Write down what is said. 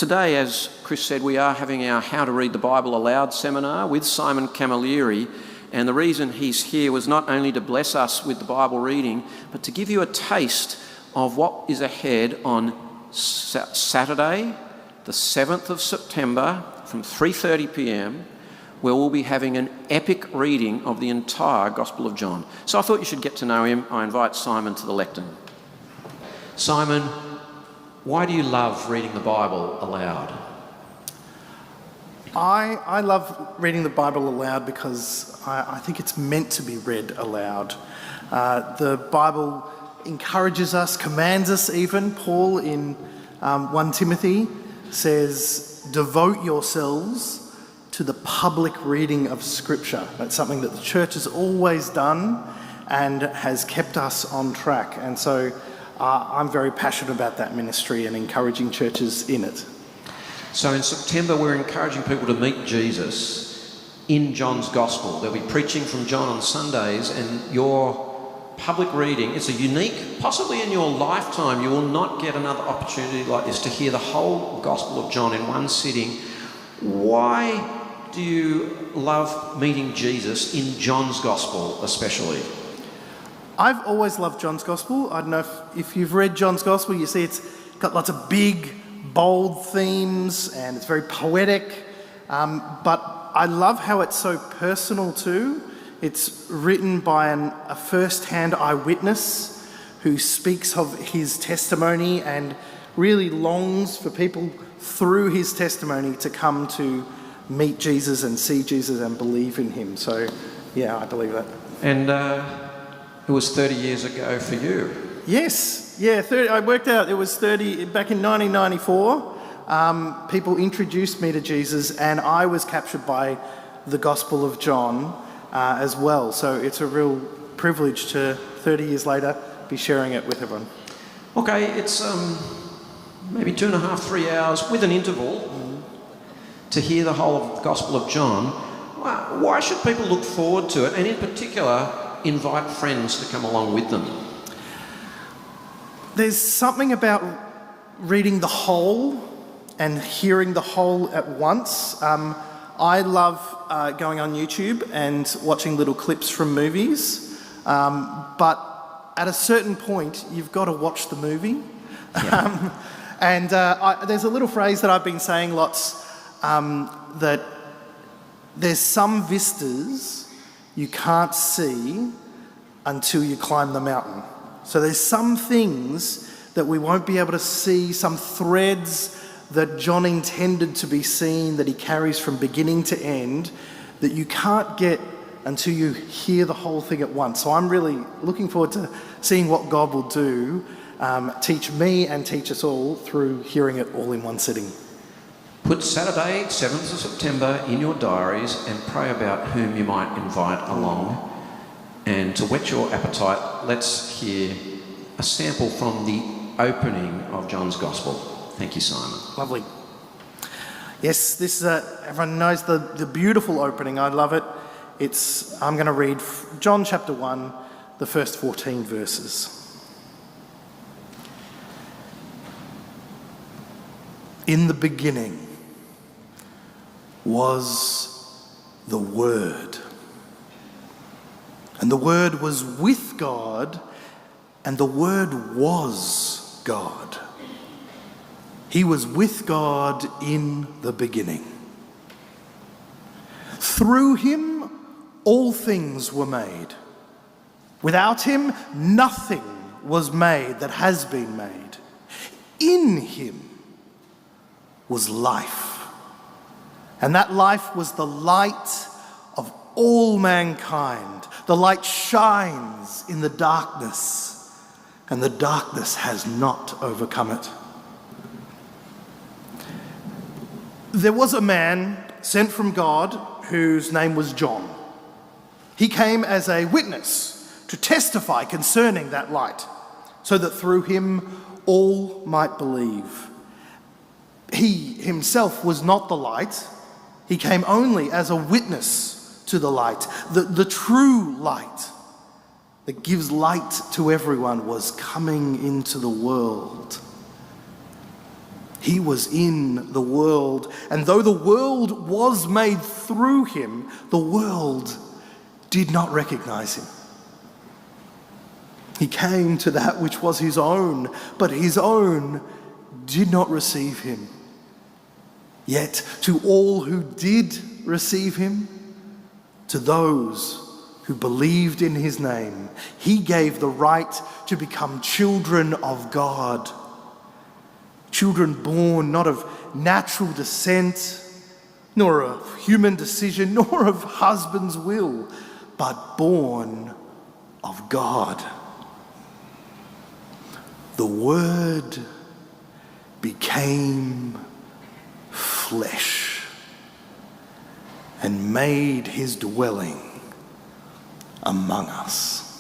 Today, as Chris said, we are having our How to Read the Bible Aloud seminar with Simon Camilleri, and the reason he's here was not only to bless us with the Bible reading, but to give you a taste of what is ahead on Saturday, the 7th of September from 3:30pm, where we'll be having an epic reading of the entire Gospel of John. So I thought you should get to know him. I invite Simon to the lectern. Simon, why do you love reading the Bible aloud? I love reading the Bible aloud because I think it's meant to be read aloud. The Bible encourages us, commands us even. Paul in 1 Timothy says, devote yourselves to the public reading of Scripture. That's something that the church has always done and has kept us on track. And so I'm very passionate about that ministry and encouraging churches in it. So in September, we're encouraging people to meet Jesus in John's Gospel. They'll be preaching from John on Sundays, and your public reading, it's a unique, possibly in your lifetime, you will not get another opportunity like this to hear the whole Gospel of John in one sitting. Why do you love meeting Jesus in John's Gospel especially? I've always loved John's Gospel. I don't know if you've read John's Gospel, you see it's got lots of big, bold themes and it's very poetic. But I love how it's so personal too. It's written by a first-hand eyewitness who speaks of his testimony and really longs for people through his testimony to come to meet Jesus and see Jesus and believe in him. So, yeah, I believe that. And it was 30 years ago for you. Yes, yeah, 30, I worked out it was 30, back in 1994, people introduced me to Jesus and I was captured by the Gospel of John as well. So it's a real privilege to, 30 years later, be sharing it with everyone. Okay, it's maybe 2.5, 3 hours with an interval to hear the whole of the Gospel of John. Why should people look forward to it, and in particular invite friends to come along with them? There's something about reading the whole and hearing the whole at once. I love going on YouTube and watching little clips from movies, but at a certain point you've got to watch the movie. Yeah. There's a little phrase that I've been saying lots, that there's some vistas you can't see until you climb the mountain. So there's some things that we won't be able to see, some threads that John intended to be seen, that he carries from beginning to end, that you can't get until you hear the whole thing at once. So I'm really looking forward to seeing what God will do, teach me and teach us all through hearing it all in one sitting. Put Saturday, 7th of September in your diaries and pray about whom you might invite along. And to whet your appetite, let's hear a sample from the opening of John's Gospel. Thank you, Simon. Lovely. Yes, this is everyone knows the beautiful opening. I love it. I'm going to read John chapter 1, the first 14 verses. In the beginning was the Word, and the Word was with God, and the Word was God. He was with God in the beginning. Through him, all things were made. Without him, nothing was made that has been made. In him was life, and that life was the light of all mankind. The light shines in the darkness, and the darkness has not overcome it. There was a man sent from God whose name was John. He came as a witness to testify concerning that light, so that through him all might believe. He himself was not the light. He came only as a witness to the light. The true light that gives light to everyone was coming into the world. He was in the world, and though the world was made through him, the world did not recognize him. He came to that which was his own, but his own did not receive him. Yet to all who did receive him, to those who believed in his name, he gave the right to become children of God. Children born not of natural descent, nor of human decision, nor of husband's will, but born of God. The Word became flesh and made his dwelling among us.